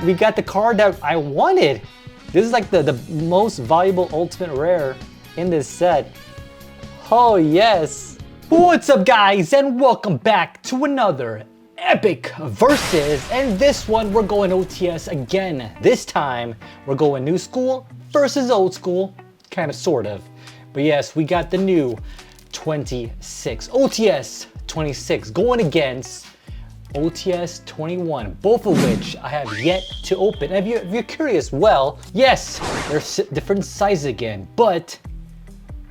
we got the card that I wanted. This is like the most valuable ultimate rare in this set. Oh yes. What's up guys, and welcome back to another epic versus, and this one we're going OTS again. This time we're going new school versus old school, kind of sort of. But yes, we got the new 26 OTS 26 going against OTS 21, both of which I have yet to open. And if you're curious, well, yes, they're different sizes again, but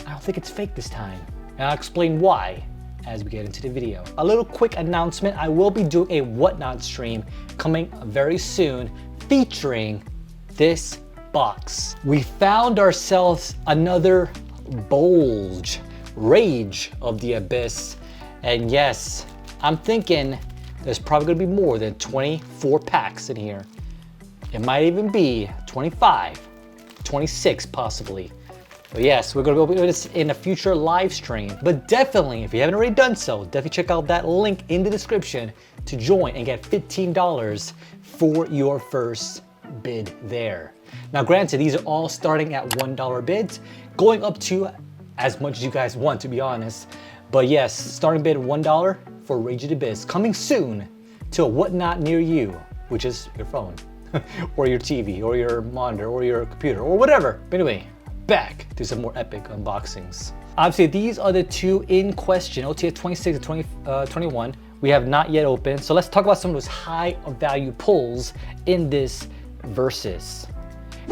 I don't think it's fake this time. And I'll explain why as we get into the video. A little quick announcement, I will be doing a Whatnot stream coming very soon featuring this box. We found ourselves another bulge, Rage of the Abyss. And yes, I'm thinking there's probably gonna be more than 24 packs in here. It might even be 25, 26 possibly. But yes, we're gonna go over this in a future live stream. But definitely, if you haven't already done so, definitely check out that link in the description to join and get $15 for your first bid there. Now granted, these are all starting at $1 bids, going up to as much as you guys want, to be honest. But yes, starting bid $1 for Rage of the Abyss, coming soon to a Whatnot near you, which is your phone, or your TV, or your monitor, or your computer, or whatever. But anyway, back to some more epic unboxings. Obviously, these are the two in question, OTS 26 and 21. We have not yet opened, so let's talk about some of those high value pulls in this Versus.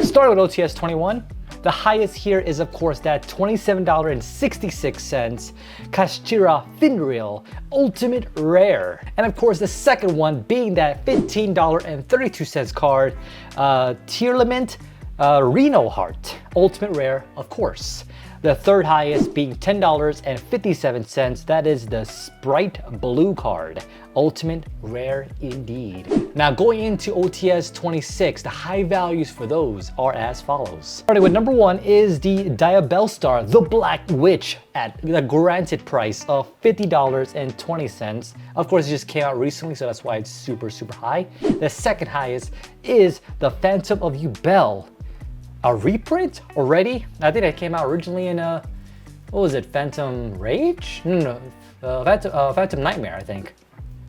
Starting with OTS 21, the highest here is of course that $27.66 Kashira Finreal Ultimate Rare. And of course the second one being that $15.32 card, Tearlament Reno Heart Ultimate Rare, of course. The third highest being $10.57, that is the Sprite Blue card, Ultimate Rare indeed. Now going into OTS 26, the high values for those are as follows. Starting with number one is the Diabellstar, the Black Witch, at the granted price of $50.20. Of course, it just came out recently, so that's why it's super high. The second highest is the Phantom of Yugioh. A reprint already? I think it came out originally in what was it, Phantom Rage? No, Phantom Nightmare, I think.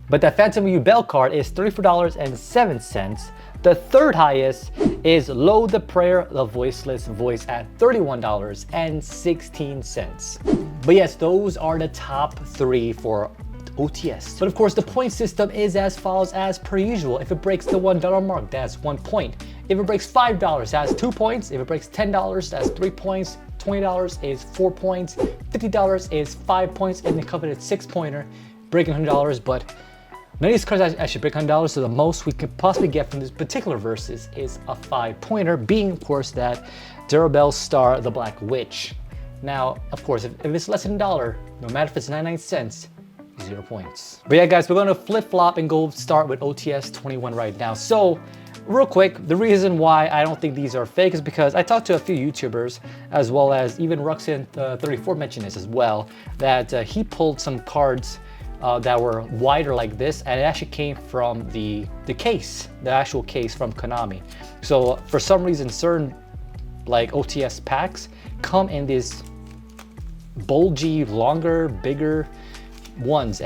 But that Phantom Yugioh card is $34.07. The third highest is Lo the Prayer, the Voiceless Voice at $31.16. But yes, those are the top three for OTS. But of course, the point system is as follows as per usual. If it breaks the $1 mark, that's 1 point. If it breaks $5, that's 2 points. If it breaks $10, that's 3 points. $20 is 4 points. $50 is 5 points, and the coveted 6-pointer, breaking $100. But none of these cards actually break $100, so the most we could possibly get from this particular Versus is a 5-pointer, being of course that Diabellstar, the Black Witch. Now, of course, if it's less than $1, no matter if it's 99 cents, 0 points. But yeah, guys, we're going to flip-flop and go start with OTS 21 right now. So, real quick, the reason why I don't think these are fake is because I talked to a few YouTubers, as well as even Ruxin34 mentioned this as well, that he pulled some cards that were wider like this, and it actually came from the case, the actual case from Konami. So for some reason, certain like OTS packs come in these bulgy, longer, bigger ones,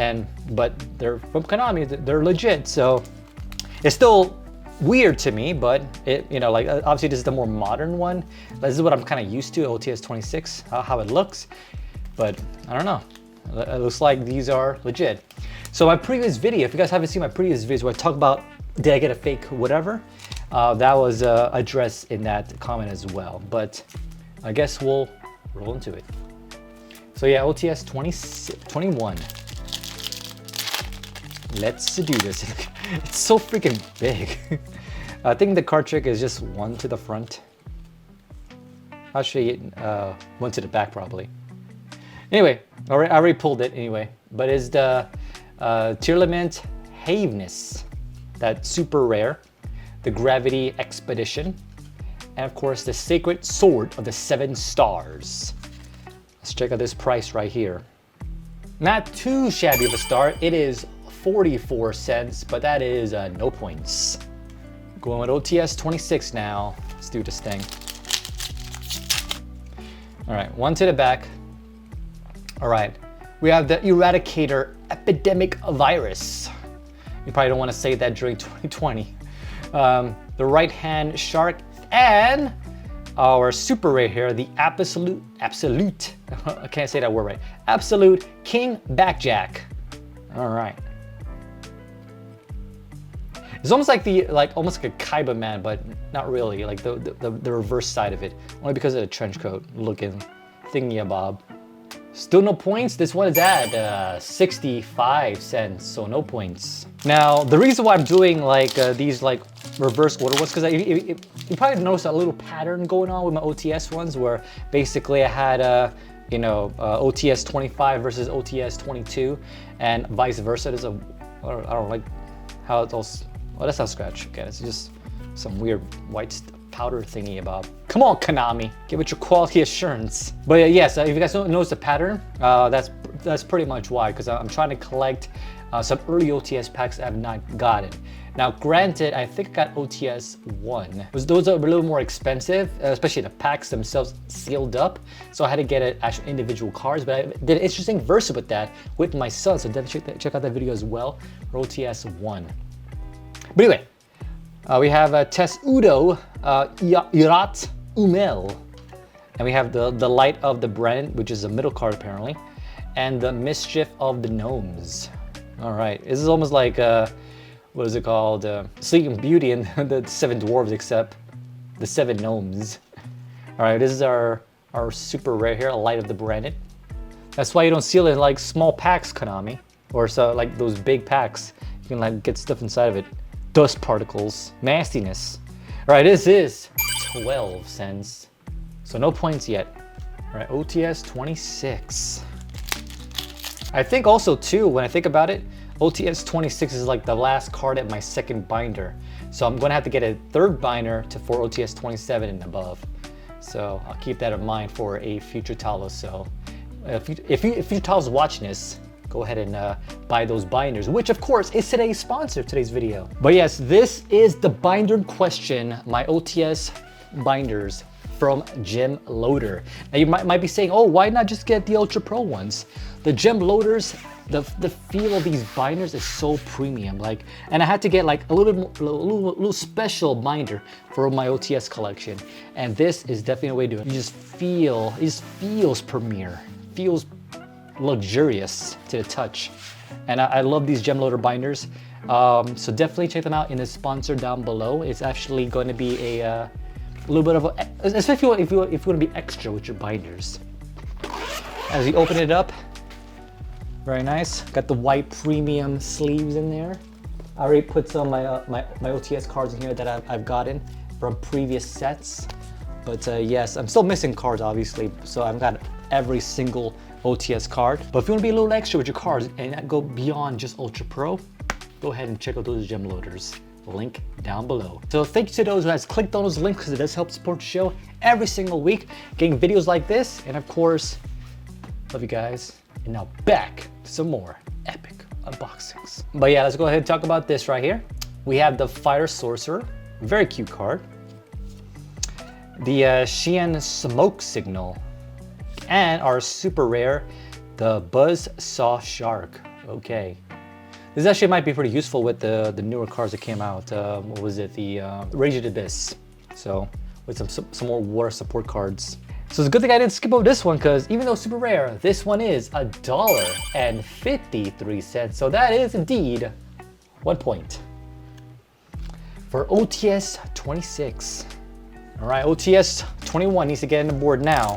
but they're from Konami, they're legit. So it's still weird to me, but it, you know, like obviously this is the more modern one. This is what I'm kind of used to, OTS 26, how it looks. But I don't know, it looks like these are legit. So my previous video, if you guys haven't seen my previous videos where I talk about did I get a fake whatever, that was addressed in that comment as well. But I guess we'll roll into it. So yeah, OTS 21. Let's do this. It's so freaking big. I think the card trick is just one to the front. Actually, one to the back probably. Anyway, I already pulled it anyway. But it's the Tearlament Haveness, that super rare. The Gravity Expedition. And of course, the Sacred Sword of the 7 Stars. Let's check out this price right here. Not too shabby of a start. It is 44 cents, but that is no points. Going with OTS 26 now. Let's do this thing. All right, one to the back. All right, we have the Eradicator Epidemic Virus. You probably don't want to say that during 2020. The right hand shark and our super rare here, the absolute, I can't say that word right. Absolute King Backjack. All right. It's almost like almost like a Kaiba man, but not really. Like the reverse side of it, only because of the trench coat looking thingy-a-bob. Still no points. This one is at 65 cents, so no points. Now the reason why I'm doing like these like reverse order was because you probably noticed a little pattern going on with my OTS ones, where basically I had you know, OTS 25 versus OTS 22, and vice versa. There's a I don't like how it's all. Oh, that's not scratch. Okay, it's just some weird white powder thingy about. Come on, Konami, give it your quality assurance. But yes, if you guys don't notice the pattern, that's pretty much why. Because I'm trying to collect some early OTS packs I've not gotten. Now, granted, I think I got OTS 1. Those are a little more expensive, especially the packs themselves sealed up. So I had to get actual individual cards, but I did an interesting versus with that with my son. So definitely check out that video as well for OTS 1. But anyway, we have Tess Udo, Irat Umel. And we have the Light of the Bren, which is a middle card apparently. And the Mischief of the Gnomes. All right, this is almost like, what is it called? Sleeping Beauty and the 7 Dwarves, except the 7 Gnomes. All right, this is our super rare here, Light of the Bren. That's why you don't seal it in like small packs, Konami. Or so like those big packs. You can like get stuff inside of it. Dust particles, nastiness. All right, this is 12 cents. So no points yet. All right, OTS 26. I think also too, when I think about it, OTS 26 is like the last card at my second binder. So I'm gonna have to get a third binder for OTS 27 and above. So I'll keep that in mind for a future Talos. So if you Talos watching this, go ahead and buy those binders, which of course is today's sponsor, today's video. But yes, this is the binder in question, my OTS binders from Gemloader. Now you might be saying, oh, why not just get the Ultra Pro ones? The Gemloaders, the feel of these binders is so premium. Like, and I had to get like a little special binder for my OTS collection. And this is definitely a way to do it. It just feels premier, feels luxurious to the touch. And I love these Gemloader binders. So definitely check them out in the sponsor down below. It's actually going to be a little bit of a, especially if you want to be extra with your binders. As you open it up, very nice. Got the white premium sleeves in there. I already put some of my OTS cards in here that I've gotten from previous sets. But yes, I'm still missing cards obviously, so I've got every single OTS card. But if you want to be a little extra with your cards and go beyond just Ultra Pro, go ahead and check out those Gemloaders. Link down below. So thank you to those who has clicked on those links, because it does help support the show every single week, getting videos like this. And of course, love you guys. And now back to some more epic unboxings. But yeah, let's go ahead and talk about this right here. We have the Fire Sorcerer, very cute card. The Xian Smoke Signal, and our super rare, the Buzzsaw Shark. Okay. This actually might be pretty useful with the newer cards that came out. What was it? The Raged Abyss. So with some more water support cards. So it's a good thing I didn't skip over this one, because even though super rare, this one is $1.53. So that is indeed 1 point. For OTS 26. All right, OTS 21 needs to get on the board now.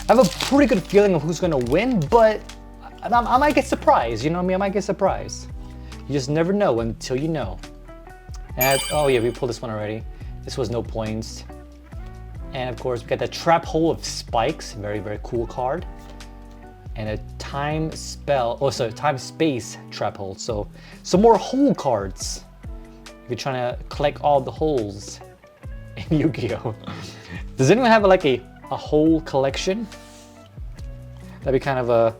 I have a pretty good feeling of who's gonna win, but I might get surprised, you know what I mean? I might get surprised. You just never know until you know. And oh yeah, we pulled this one already. This was no points. And of course, we got the Trap Hole of Spikes, very, very cool card. And a Time Space Trap Hole. So some more hole cards. If you're trying to collect all the holes in Yu-Gi-Oh. Does anyone have like a hole collection? That'd be kind of a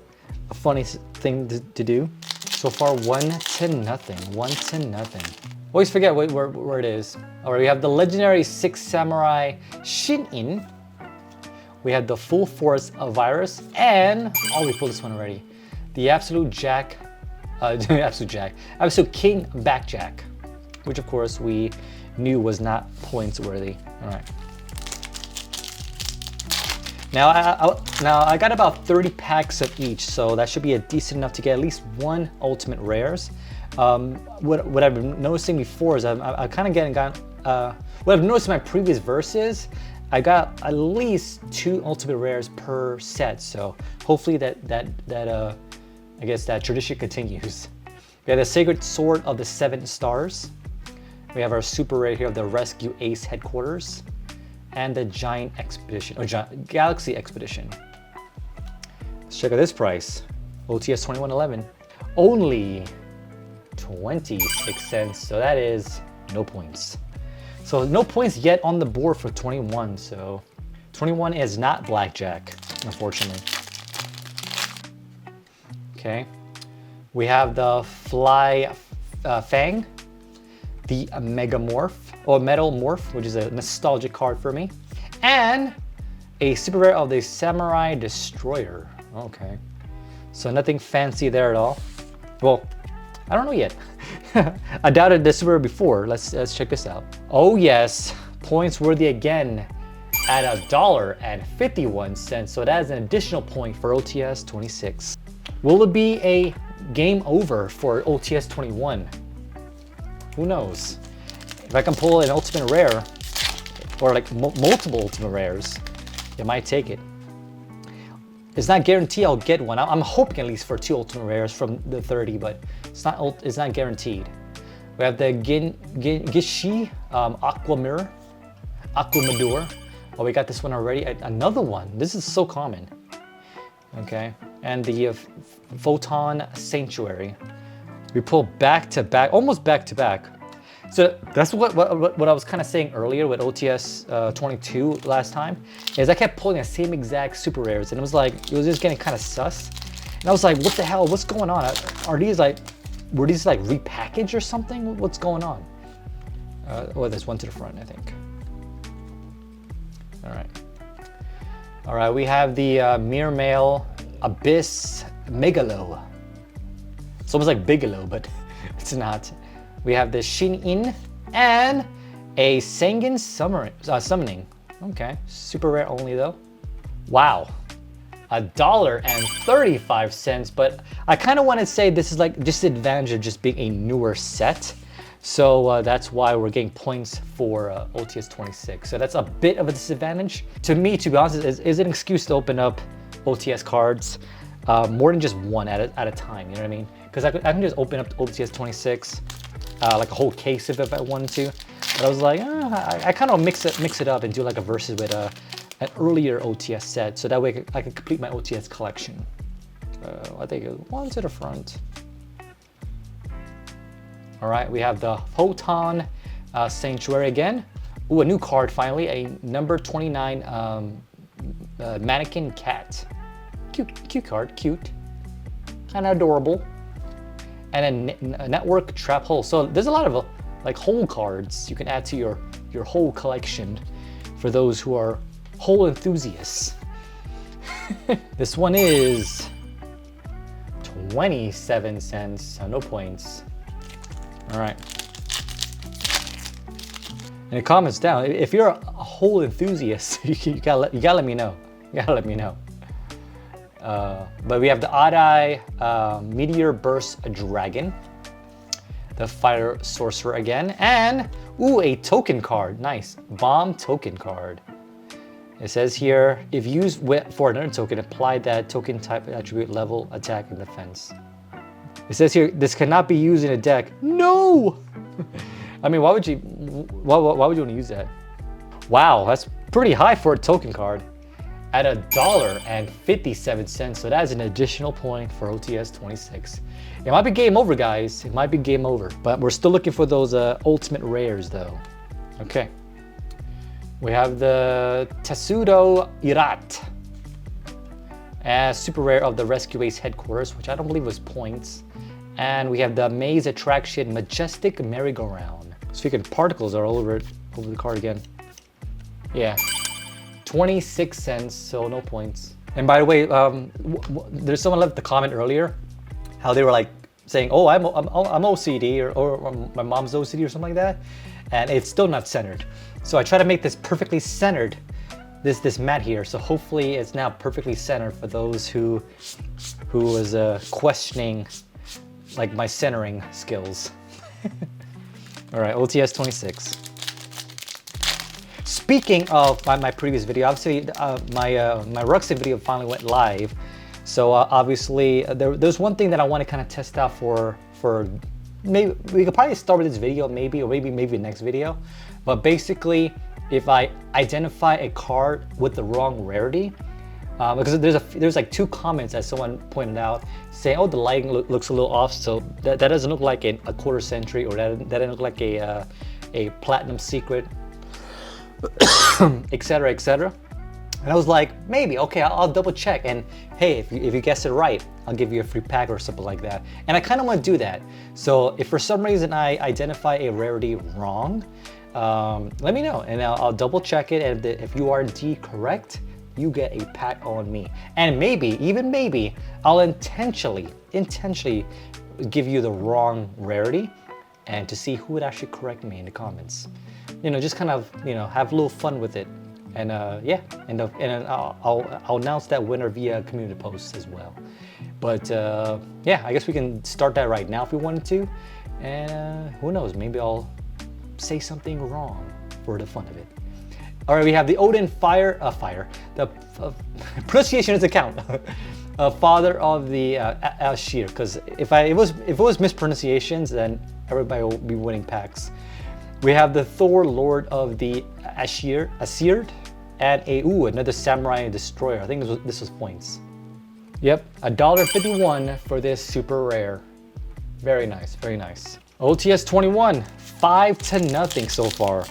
funny thing to do. So far, 1-0. 1-0. Always forget where it is. All right, we have the legendary 6 Samurai Shin-In. We have the Full Force Virus, and oh, we pulled this one already. The Absolute King Backjack, which of course we knew was not points worthy. All right. Now I got about 30 packs of each, so that should be decent enough to get at least one ultimate rares. What I've been noticing before is I kind of what I've noticed in my previous verses, I got at least 2 ultimate rares per set. So hopefully that I guess that tradition continues. We have the Sacred Sword of the 7 Stars. We have our super rare here of the Rescue Ace Headquarters, and the Giant Expedition, or Galaxy Expedition. Let's check out this price. OTS 2111. Only 26 cents, so that is no points. So no points yet on the board for 21, so 21 is not blackjack, unfortunately. Okay, we have the Fly Fang, the Megamorph, or Metal Morph, which is a nostalgic card for me, and a super rare of the Samurai Destroyer. Okay, so nothing fancy there at all. Well, I don't know yet. I doubted this super rare before. Let's check this out. Oh yes, points worthy again at $1.51. So that is an additional point for OTS 26. Will it be a game over for OTS 21? Who knows? If I can pull an ultimate rare, or like multiple ultimate rares, it might take it. It's not guaranteed I'll get one. I'm hoping at least for 2 ultimate rares from the 30, but it's not guaranteed. We have the Gishi Aquamador. Oh, we got this one already. Another one. This is so common. Okay, and the Photon Sanctuary. We pull back to back, almost back to back. So that's what I was kind of saying earlier with OTS 22 last time, is I kept pulling the same exact super rares, and it was just getting kind of sus. And I was like, what the hell? What's going on? Were these repackaged or something? What's going on? Oh, there's one to the front, I think. All right, we have the Mirror Mail Abyss Megalo. It's almost like Bigelow, but it's not. We have the Shin-In and a Sengen Summoning. Okay, super rare only though. Wow, $1.35, but I kind of want to say this is like just the advantage of just being a newer set. So that's why we're getting points for OTS 26. So that's a bit of a disadvantage. To me, to be honest, is an excuse to open up OTS cards more than just one at a time, you know what I mean? Because I can just open up OTS 26, like a whole case if I wanted to. But I was like, I kind of mix it up and do like a versus with an earlier OTS set, so that way I can complete my OTS collection. I think one to the front. All right, we have the Photon Sanctuary again. Ooh, a new card finally, a number 29 Mannequin Cat. Cute card, cute, kind of adorable. And a Network Trap Hole. So there's a lot of like hole cards you can add to your whole collection for those who are hole enthusiasts. This one is 27 cents, so no points. All right. In the comments down, if you're a hole enthusiast, you gotta let me know. You gotta let me know. But we have the Odd-Eye Meteor Burst Dragon, the Fire Sorcerer again, and ooh, a token card. Nice, Bomb token card. It says here, if used for another token, apply that token type attribute level, attack, and defense. It says here, this cannot be used in a deck. No! I mean, why would you want to use that? Wow, that's pretty high for a token card. At $1.57, so that's an additional point for OTS 26. It might be game over, guys. It might be game over, but we're still looking for those ultimate rares, though. Okay. We have the Tetsudo Irat, super rare of the Rescue Ace Headquarters, which I don't believe was points. And we have the Maze Attraction Majestic Merry-Go-Round. Speaking of particles are all over the card again. Yeah, 26 cents, so no points. And by the way, there's someone left the comment earlier, how they were like saying, oh, I'm OCD or my mom's OCD or something like that, and it's still not centered. So I try to make this perfectly centered, this mat here. So hopefully it's now perfectly centered for those who was questioning like my centering skills. All right, OTS 26. Speaking of my previous video, obviously my Ruxin video finally went live. So obviously there's one thing that I want to kind of test out for maybe we could probably start with this video maybe, or maybe the next video. But basically, if I identify a card with the wrong rarity, because there's like 2 comments that someone pointed out saying, oh, the lighting looks a little off, so that doesn't look like a quarter century, or that doesn't look like a platinum secret, etc., etc. And I was like, maybe, okay, I'll double check, and hey, if you guess it right, I'll give you a free pack or something like that. And I kind of want to do that. So if for some reason I identify a rarity wrong, let me know, and I'll double check it, and if you are indeed correct, you get a pack on me. And maybe, even maybe, I'll intentionally give you the wrong rarity, and to see who would actually correct me in the comments. You know, just kind of, you know, have a little fun with it. And yeah, and I'll announce that winner via community posts as well. But yeah, I guess we can start that right now if we wanted to. And who knows, maybe I'll say something wrong for the fun of it. All right, we have the Odin the pronunciation doesn't count. Father of the Ashir, because if it was mispronunciations, then everybody will be winning packs. We have the Thor, Lord of the Ashir, and another Samurai Destroyer. I think this was points. Yep, $1.51 for this super rare. Very nice, very nice. OTS 21, 5-0 so far.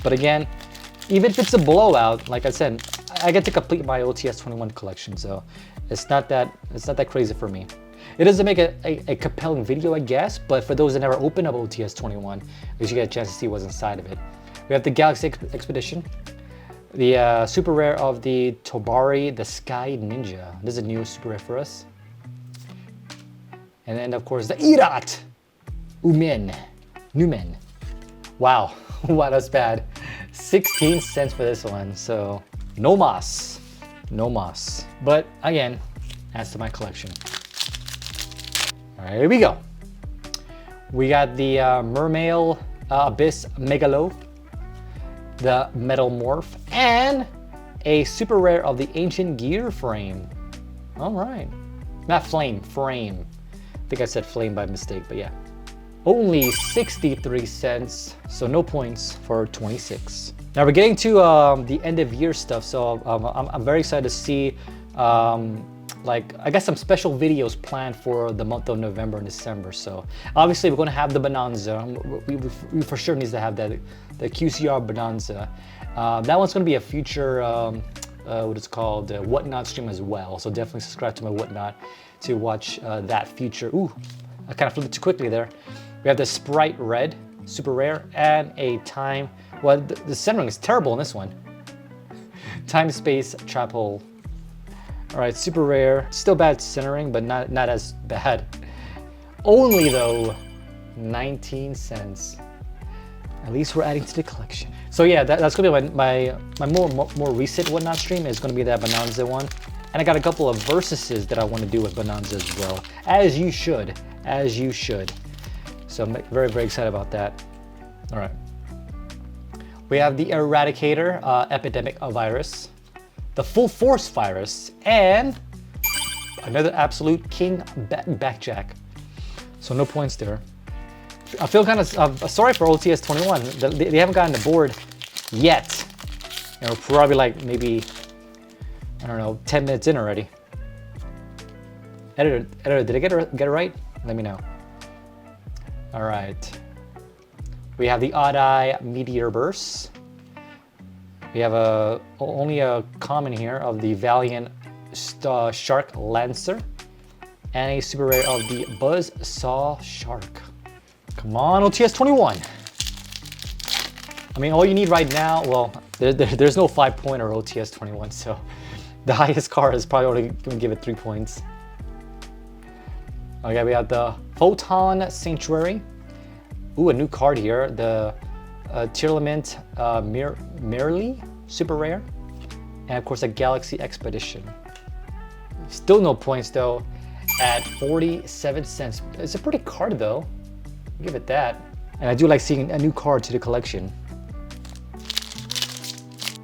But again, even if it's a blowout, like I said, I get to complete my OTS 21 collection, so it's not that crazy for me. It doesn't make a compelling video, I guess, but for those that never opened up OTS 21, at least you get a chance to see what's inside of it. We have the Galaxy Expedition, the super rare of the Tobari, the Sky Ninja. This is a new super rare for us. And then, of course, the Irat Numen. Wow, wow, that's bad. 16 cents for this one, so no mas. But again, adds to my collection. All right, here we go. We got the Mermail Abyss Megalo, the Metal Morph, and a super rare of the Ancient Gear Frame. All right, not frame. I think I said flame by mistake, but yeah. Only 63 cents, so no points for 26. Now we're getting to the end of year stuff, so I'm very excited to see like, I guess some special videos planned for the month of November and December. So obviously we're going to have the Bonanza. We for sure needs to have that, the QCR Bonanza. That one's going to be a future, what it's called, Whatnot stream as well. So definitely subscribe to my Whatnot to watch that future. Ooh, I kind of flipped it too quickly there. We have the Sprite Red, super rare, and a Time, well, the centering is terrible in this one. Time Space Trap Hole. All right, super rare. Still bad centering, but not as bad. Only though, 19 cents. At least we're adding to the collection. So yeah, that's gonna be my more recent Whatnot stream is gonna be that Bonanza one. And I got a couple of Versuses that I want to do with Bonanza as well. As you should. So I'm very, very excited about that. All right. We have the Eradicator Epidemic Virus, the Full Force Virus, and another Absolute King Backjack. So no points there. I feel kind of sorry for OTS 21. They haven't gotten the board yet. And we're probably like maybe, I don't know, 10 minutes in already. Editor, did I get it right? Let me know. All right. We have the Odd Eye Meteor Burst. We have only a common here of the Valiant Shark Lancer, and a super rare of the Buzz Saw Shark. Come on, OTS 21. I mean, all you need right now, well, there's no 5-point or OTS 21, so the highest card is probably only going to give it 3 points. Okay, we have the Photon Sanctuary. Ooh, a new card here, the Tearlament Merely, super rare. And of course, a Galaxy Expedition. Still no points though, at 47 cents. It's a pretty card though, I'll give it that. And I do like seeing a new card to the collection.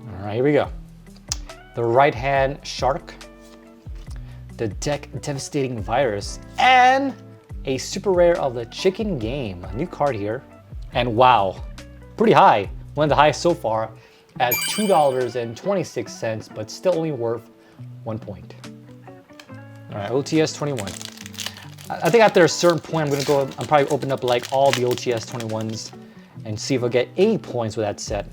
All right, here we go. The Right Hand Shark, the Deck Devastating Virus, and a super rare of the Chicken Game. A new card here. And wow, pretty high. One of the highest so far at $2.26, but still only worth 1 point. All right, OTS 21. I think after a certain point, I'm probably open up like all the OTS 21s and see if I get 8 points with that set.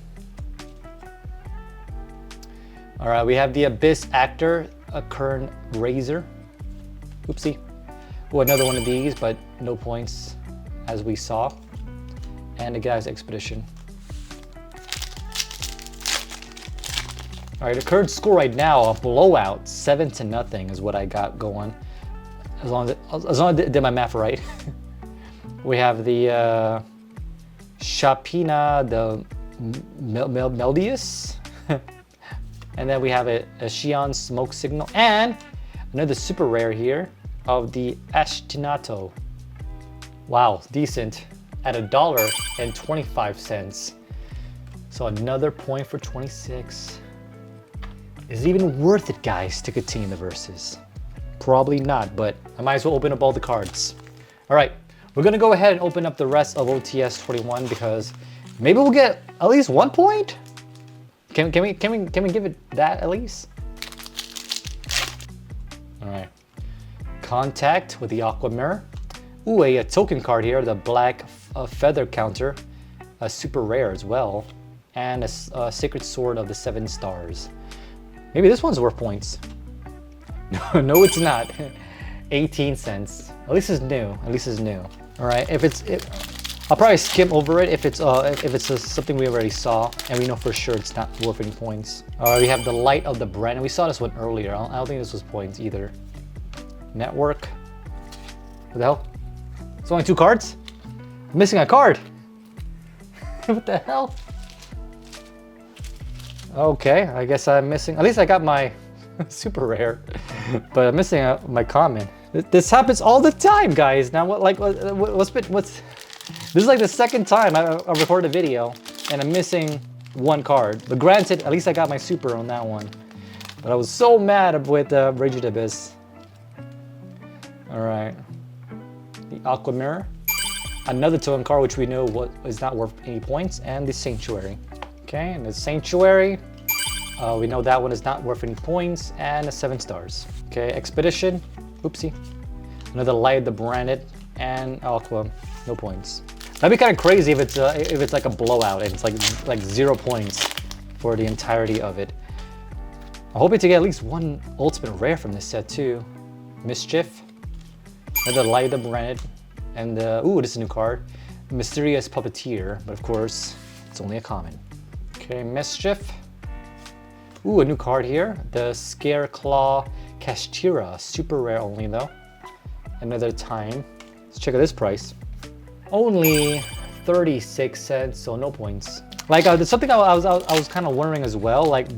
All right, we have the Abyss Actor, a Kern Razor. Oopsie. Oh, another one of these, but no points, as we saw. And the Guy's Expedition. All right, the current score right now, a blowout, 7-0 is what I got going. As long as I did my math right. We have the Shapina, the Meldius. And then we have a Xi'an Smoke Signal, and another super rare here of the Ashtinato. Wow, decent, at $1.25. So another point for 26. Is it even worth it, guys, to continue the versus? Probably not, but I might as well open up all the cards. All right, we're gonna go ahead and open up the rest of OTS 21 because maybe we'll get at least 1 point. Can we give it that at least? All right. Contact with the Aqua Mirror. Ooh, a token card here, the Black Feather Counter, a super rare as well, and a Sacred Sword of the 7 Stars. Maybe this one's worth points. No, it's not. 18 cents. At least it's new. At least it's new. All right. I'll probably skim over it if it's something we already saw and we know for sure it's not worth any points. All right, we have the Light of the Brand, and we saw this one earlier. I don't think this was points either. Network. What the hell? It's only 2 cards? I'm missing a card. What the hell? Okay, I guess I'm missing. At least I got my super rare, but I'm missing my common. This happens all the time, guys. Now, what's this is like the second time I recorded a video and I'm missing 1 card. But granted, at least I got my super on that one. But I was so mad with Raged Abyss. All right, the Aqua Mirror, another token card which we know is not worth any points, and the Sanctuary. Okay, and the Sanctuary, we know that one is not worth any points, and the 7 Stars. Okay, Expedition, oopsie, another Light of the Branded, and Aqua, no points. That'd be kind of crazy if it's like a blowout and it's like 0 points for the entirety of it. I'm hoping to get at least 1 ultimate rare from this set too. MrsSeph, another Light of the Branded, and ooh, this is a new card, Mysterious Puppeteer, but of course it's only a common. Okay, MrsSeph. Ooh, a new card here, the Scareclaw Kashtira, super rare only though. Another time. Let's check out this price. Only 36 cents, so no points. Like there's something I was kind of wondering as well. Like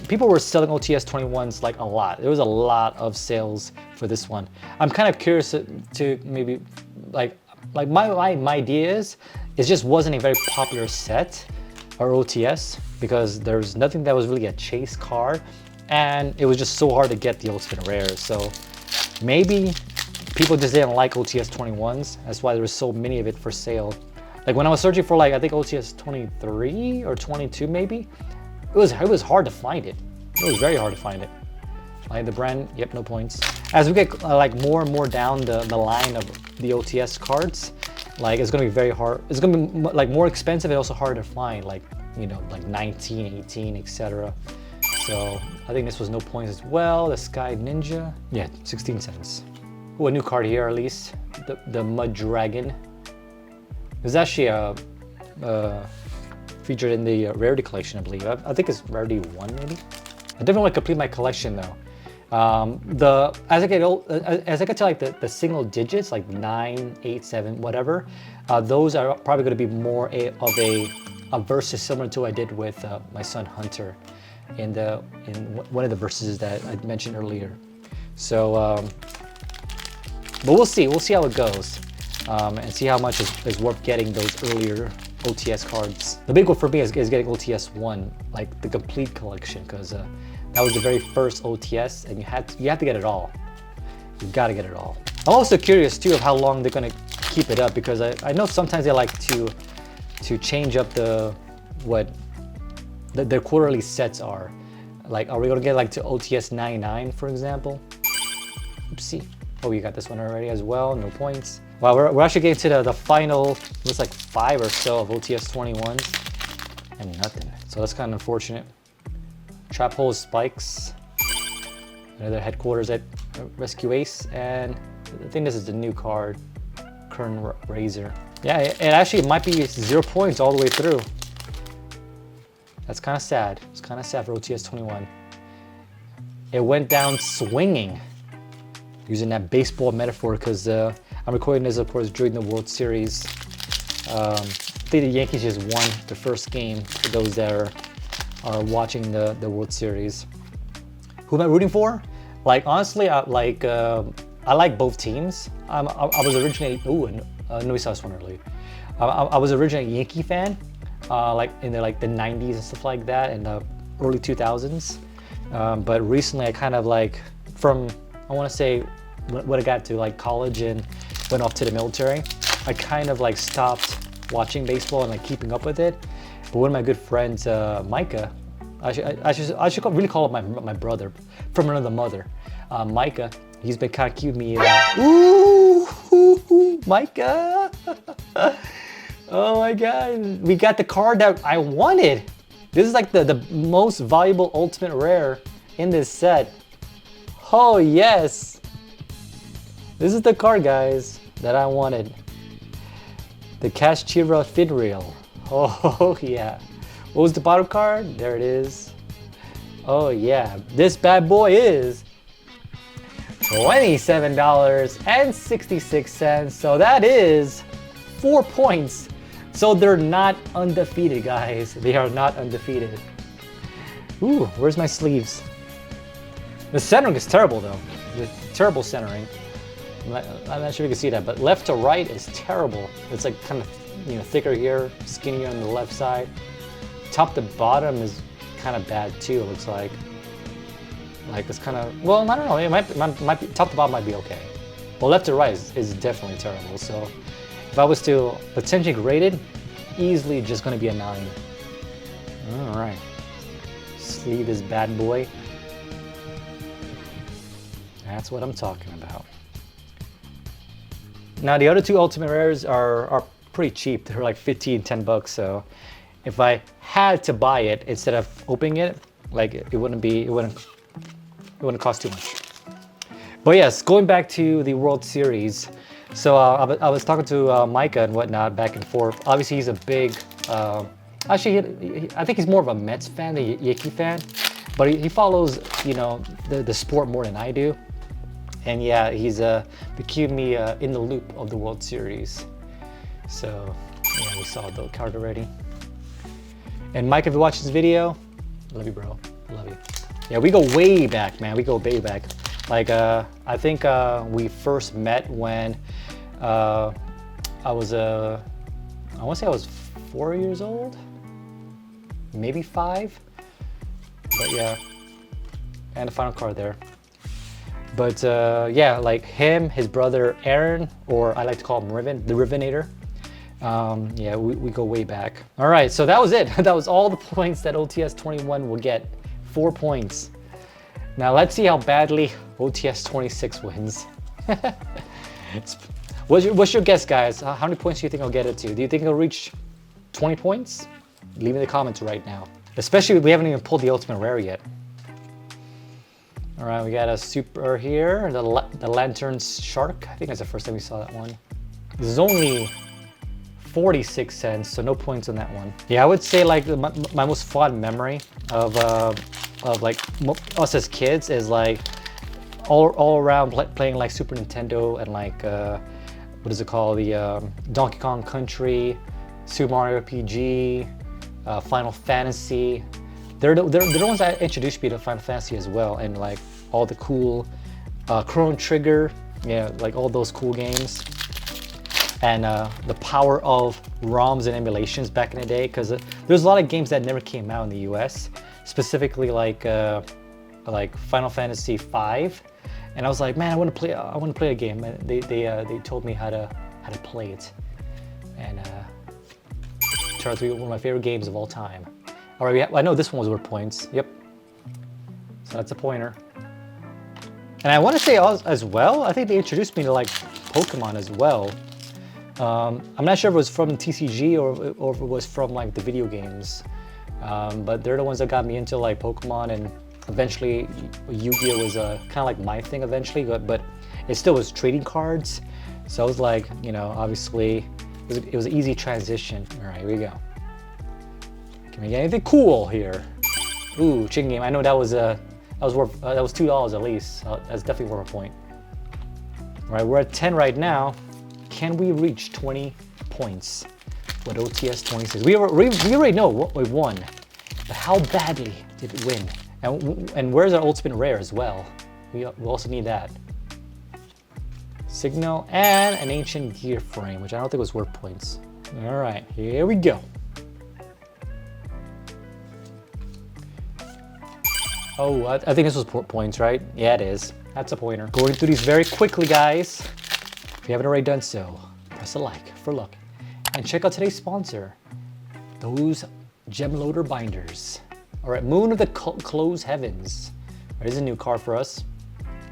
people were selling OTS 21s like a lot. There was a lot of sales for this one. I'm kind of curious to maybe like my idea is it just wasn't a very popular set or OTS because there's nothing that was really a chase card, and it was just so hard to get the ultimate rare. So maybe people just didn't like OTS 21s. That's why there was so many of it for sale. Like when I was searching for like, I think OTS 23 or 22 maybe, it was hard to find it. It was very hard to find it. Like the brand, yep, no points. As we get like more and more down the line of the OTS cards, like it's gonna be very hard. It's gonna be like more expensive and also harder to find, like, you know, like 19, 18, etc. So I think this was no points as well. The Sky Ninja, yeah, 16 cents. Oh, a new card here at least. The Mud Dragon. There's actually a featured in the rarity collection, I believe. I think it's rarity 1 maybe. I definitely want to complete my collection though. As I get old, as I get to like the single digits, like 9, 8, 7, whatever, those are probably going to be more of a versus similar to what I did with my son Hunter in one of the verses that I mentioned earlier. So, but we'll see how it goes, and see how much is worth getting those earlier OTS cards. The big one for me is getting OTS 1, like the complete collection, because that was the very first OTS, and you have to get it all. You've got to get it all. I'm also curious too of how long they're gonna keep it up, because I know sometimes they like to change up their quarterly sets are. Like, are we gonna get like to OTS 99, for example? Oopsie. Oh, you got this one already as well, no points. Wow, we're actually getting to the final, looks like 5 or so of OTS 21s, and nothing. So that's kind of unfortunate. Trap hole spikes. Another headquarters at Rescue Ace, and I think this is the new card, Kern Razor. Yeah, it actually might be 0 points all the way through. That's kind of sad. It's kind of sad for OTS 21. It went down swinging, using that baseball metaphor, because I'm recording this, of course, during the World Series. I think the Yankees just won the first game, for those that are watching the World Series. Who am I rooting for? Like, honestly, I like both teams. I was originally, no, we saw this one earlier. I was originally a Yankee fan, like in the 90s and stuff like that, and the early 2000s. But recently, I kind of like, from, I want to say, when I got to like college and went off to the military, I kind of like stopped watching baseball and like keeping up with it. But one of my good friends, Micah, I should really call him my brother from another mother. Micah, he's been kind of keeping me. Ooh, Micah! Oh my God, we got the card that I wanted. This is like the most valuable ultimate rare in this set. Oh yes, this is the card, guys, that I wanted. The Kashchira Fidril. Oh yeah. What was the bottom card? There it is. Oh yeah, this bad boy is $27.66. So that is 4 points. So they're not undefeated, guys. They are not undefeated. Ooh, where's my sleeves? The centering is terrible though. The terrible centering. I'm not sure if you can see that, but left to right is terrible. It's like kind of, thicker here, skinnier on the left side. Top to bottom is kind of bad too, it looks like. Like it's kind of, well, I don't know, it might be, top to bottom might be okay. But left to right is definitely terrible. So if I was to potentially grade it, easily just gonna be a 9. All right, sleeve this bad boy. That's what I'm talking about. Now the other two ultimate rares are pretty cheap. They're like 15, 10 bucks. So if I had to buy it instead of opening it, like it wouldn't cost too much. But yes, going back to the World Series. So I was talking to Micah and whatnot back and forth. Obviously he's a big, actually I think he's more of a Mets fan than a Yankee fan, but he follows, the sport more than I do. And yeah, he's been keeping me in the loop of the World Series. So yeah, we saw the card already. And Mike, if you watch this video, love you, bro. Love you. Yeah, we go way back, man. We go way back. Like, I think we first met when I want to say I was 4 years old, maybe 5. But yeah, and the final card there. But yeah, like him, his brother Aaron, or I like to call him Riven, the Rivenator. Yeah, we go way back. All right, so that was it. That was all the points that OTS 21 will get. 4 points. Now let's see how badly OTS 26 wins. What's your guess, guys? How many points do you think I'll get it to? Do you think it'll reach 20 points? Leave in the comments right now. Especially, we haven't even pulled the ultimate rare yet. All right, we got a super here, the Lantern Shark. I think that's the first time we saw that one. This is only 46 cents, so no points on that one. Yeah, I would say like my most fond memory of like us as kids is like all around playing like Super Nintendo and like what is it called, the Donkey Kong Country, Super Mario RPG, Final Fantasy. They're the ones that introduced me to Final Fantasy as well, and like all the cool Chrono Trigger, yeah, like all those cool games. And the power of ROMs and emulations back in the day, because there's a lot of games that never came out in the US, specifically like Final Fantasy V. And I was like, man, I want to play a game. And they told me how to play it, and turned out to be one of my favorite games of all time. All right, I know this one was worth points. Yep. So that's a pointer. And I want to say as well, I think they introduced me to like Pokemon as well. I'm not sure if it was from TCG or if it was from like the video games, but they're the ones that got me into like Pokemon, and eventually Yu-Gi-Oh was kind of like my thing eventually, but it still was trading cards. So I was like, you know, obviously it was an easy transition. All right, here we go. Can we get anything cool here? Ooh, chicken game. I know that was worth that was $2 at least. That's definitely worth a point. All right, we're at 10 right now. Can we reach 20 points with OTS 26? We already know what we won, but how badly did it win? And where's our ultimate rare as well? We also need that. Signal and an ancient gear frame, which I don't think was worth points. All right, here we go. Oh, I think this was points, right? Yeah, it is. That's a pointer. Going through these very quickly, guys. If you haven't already done so, press a like for luck. And check out today's sponsor, those Gemloader binders. All right, Moon of the Closed Heavens. There's a new card for us.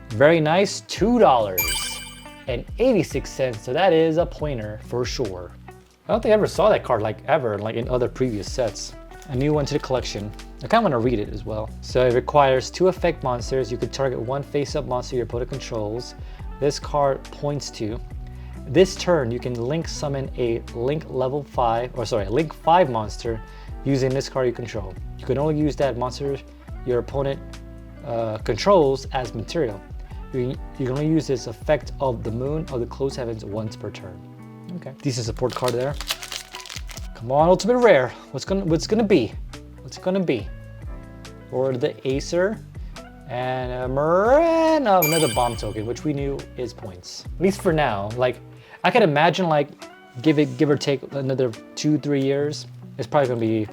Very nice, $2.86. So that is a pointer for sure. I don't think I ever saw that card like ever, like in other previous sets. A new one to the collection. I kind of want to read it as well. So it requires 2 effect monsters. You could target 1 face-up monster your opponent controls. This card points to. This turn, you can link summon a link 5 monster using this card you control. You can only use that monster your opponent controls as material. You can only use this effect of the Moon of the Closed Heavens once per turn. Okay, decent support card there. Come on, ultimate rare. What's gonna be? What's it gonna be? Or the Acer. And another bomb token, which we knew is points. At least for now. Like, I can imagine like give or take another 2-3 years, it's probably gonna be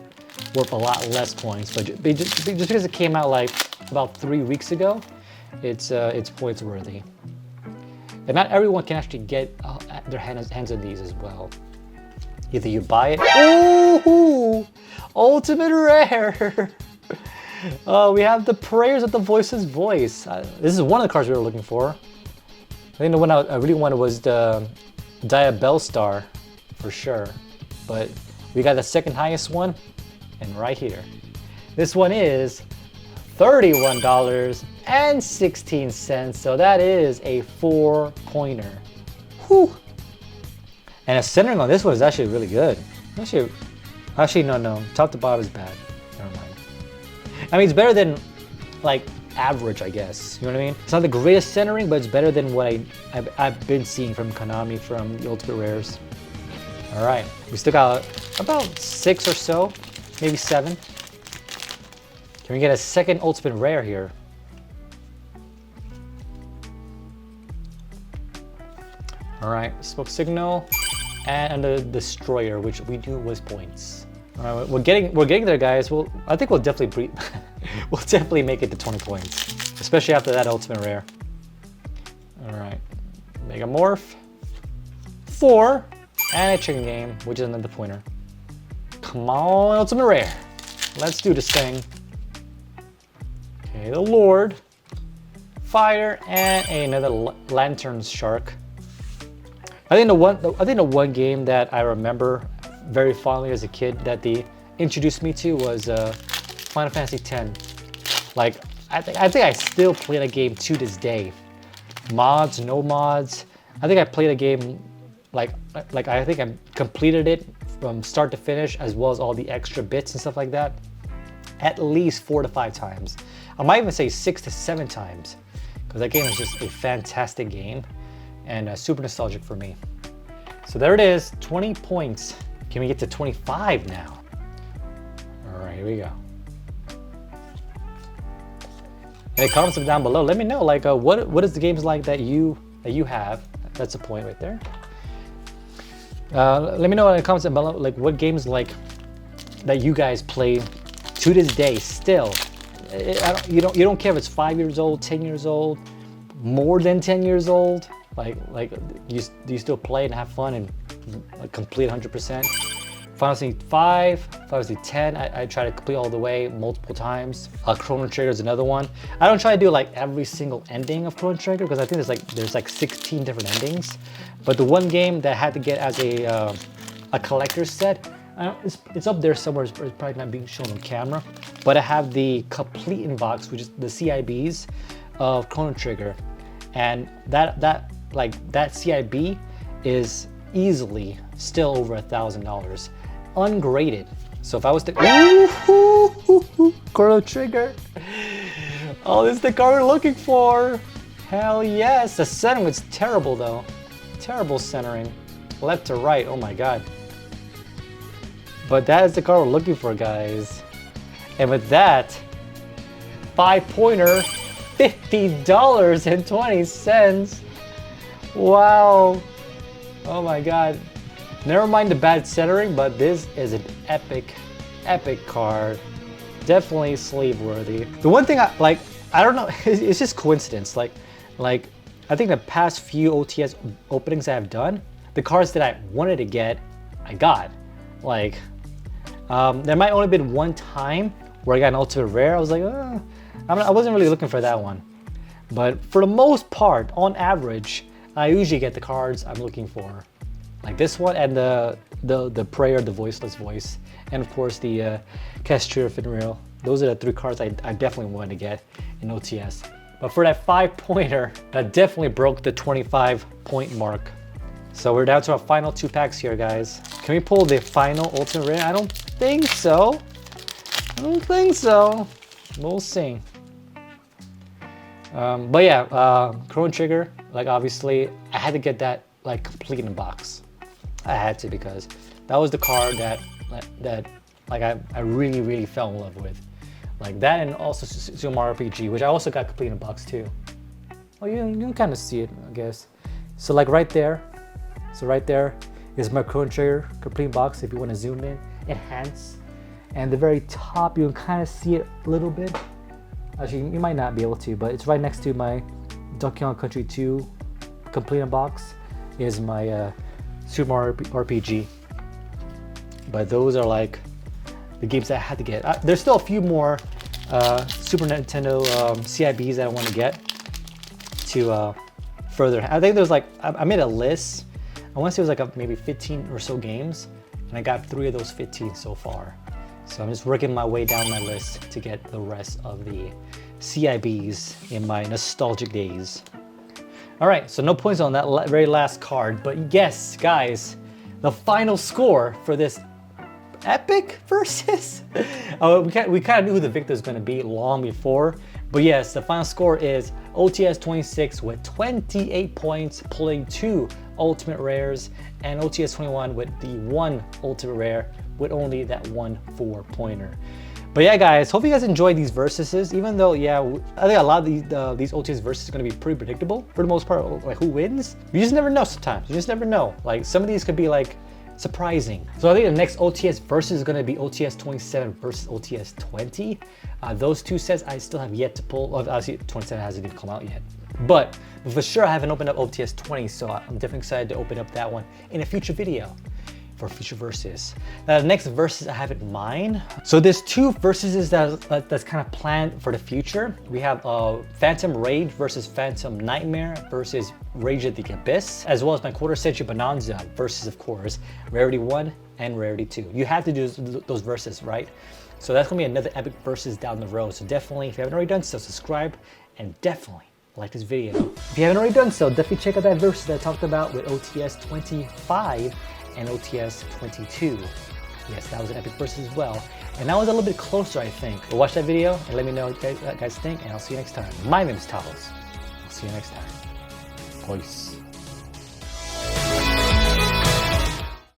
worth a lot less points. But just because it came out like about 3 weeks ago, it's points worthy. And not everyone can actually get their hands on these as well. Either you buy it. Ooh, ultimate rare. We have the Prayers of the Voiceless Voice. This is one of the cards we were looking for. I think the one I really wanted was the Diabellstar, for sure. But we got the second highest one, and right here. This one is $31.16, so that is a 4-pointer. Whew. And the centering on this one is actually really good. Actually, no, top to bottom is bad. Never mind. I mean, it's better than like average, I guess. You know what I mean? It's not the greatest centering, but it's better than what I've been seeing from Konami, from the Ultimate Rares. All right, we still got about 6 or so, maybe 7. Can we get a second Ultimate Rare here? All right, Smoke Signal and the Destroyer, which we knew was points. All right, we're getting there, guys. I think we'll definitely we'll definitely make it to 20 points, especially after that Ultimate Rare. All right, Mega Morph, 4, and a Chicken Game, which is another pointer. Come on, Ultimate Rare. Let's do this thing. Okay, the Lord, Fire, and another Lantern Shark. I think the one game that I remember very fondly as a kid that they introduced me to was Final Fantasy X. Like, I think I still play that game to this day. Mods, no mods. I think I played a game like I think I'm completed it from start to finish, as well as all the extra bits and stuff like that, at least 4 to 5 times. I might even say 6 to 7 times, because that game is just a fantastic game and super nostalgic for me. So there it is, 20 points. Can we get to 25 now? All right, here we go. Hey, comments down below. Let me know, like, what is the games like that you have? That's a point right there. Let me know in the comments down below, like, what games like that you guys play to this day still. You don't care if it's 5 years old, 10 years old, more than 10 years old. Like do you still play and have fun and like, complete 100%? Final Fantasy 5, Final Fantasy 10, I try to complete all the way multiple times. Chrono Trigger is another one. I don't try to do like every single ending of Chrono Trigger because I think there's like 16 different endings. But the one game that I had to get as a collector's set, it's up there somewhere. It's probably not being shown on camera. But I have the complete in box, which is the CIBs of Chrono Trigger, and that CIB is easily still over $1,000. Ungraded. So if I was to Chrono Trigger, oh, this is the card we're looking for. Hell yes. The centering was terrible though. Terrible centering, left to right. Oh my god. But that is the card we're looking for, guys. And with that, 5-pointer, $50.20. Wow. Oh my god. Never mind the bad centering, but this is an epic card. Definitely sleeve worthy. The one thing I don't know, it's just coincidence. Like I think the past few OTS openings I have done, the cards that I wanted to get, I got. Like, there might only been one time where I got an ultimate rare. I was like, I wasn't really looking for that one. But for the most part, on average, I usually get the cards I'm looking for. Like this one and the prayer, the voiceless voice, and of course the Castria Finreal. Those are the 3 cards I definitely wanted to get in OTS. But for that 5-pointer, that definitely broke the 25-point mark. So we're down to our final 2 packs here, guys. Can we pull the final ultimate rare? I don't think so. I don't think so. We'll see. But yeah, Chrono Trigger, like obviously, I had to get that like complete in the box. I had to, because that was the card that like I really fell in love with. Like that, and also Super Mario RPG, which I also got complete in a box too. Oh, you can kind of see it, I guess. So like right there, is my Chrono Trigger complete box. If you want to zoom in, enhance, and the very top you can kind of see it a little bit. Actually, you might not be able to, but it's right next to my Donkey Kong Country 2 complete in box. Is my Super Mario RPG. But those are like the games that I had to get. There's still a few more Super Nintendo CIBs that I want to get to further. I think there's like, I made a list. I want to say it was like maybe 15 or so games, and I got 3 of those 15 so far. So I'm just working my way down my list to get the rest of the CIBs in my nostalgic days. All right, so no points on that very last card, but yes, guys, the final score for this epic versus. We kind of knew who the victor was going to be long before, but yes, the final score is OTS 26 with 28 points, pulling 2 ultimate rares, and OTS 21 with the 1 ultimate rare with only that 1 4-pointer. But yeah, guys, hope you guys enjoyed these versuses. Even though, yeah, I think a lot of these OTS versus are going to be pretty predictable for the most part. Like who wins, you just never know. Sometimes you just never know. Like some of these could be like surprising. So I think the next OTS versus is going to be OTS 27 versus OTS 20. Those 2 sets I still have yet to pull. Obviously 27 hasn't even come out yet, but for sure I haven't opened up OTS 20, so I'm definitely excited to open up that one in a future video for future versus. The next versus I have in mind. So there's 2 versuses that's kind of planned for the future. We have Phantom Rage versus Phantom Nightmare versus Rage of the Abyss, as well as my Quarter Century Bonanza versus, of course, Rarity 1 and Rarity 2. You have to do those versus, right? So that's gonna be another epic versus down the road. So definitely, if you haven't already done so, subscribe and definitely like this video. If you haven't already done so, definitely check out that versus that I talked about with OTS 25 and OTS 22. Yes, that was an epic versus as well. And that was a little bit closer, I think. But watch that video and let me know what you guys think, and I'll see you next time. My name is Talos. I'll see you next time. Peace.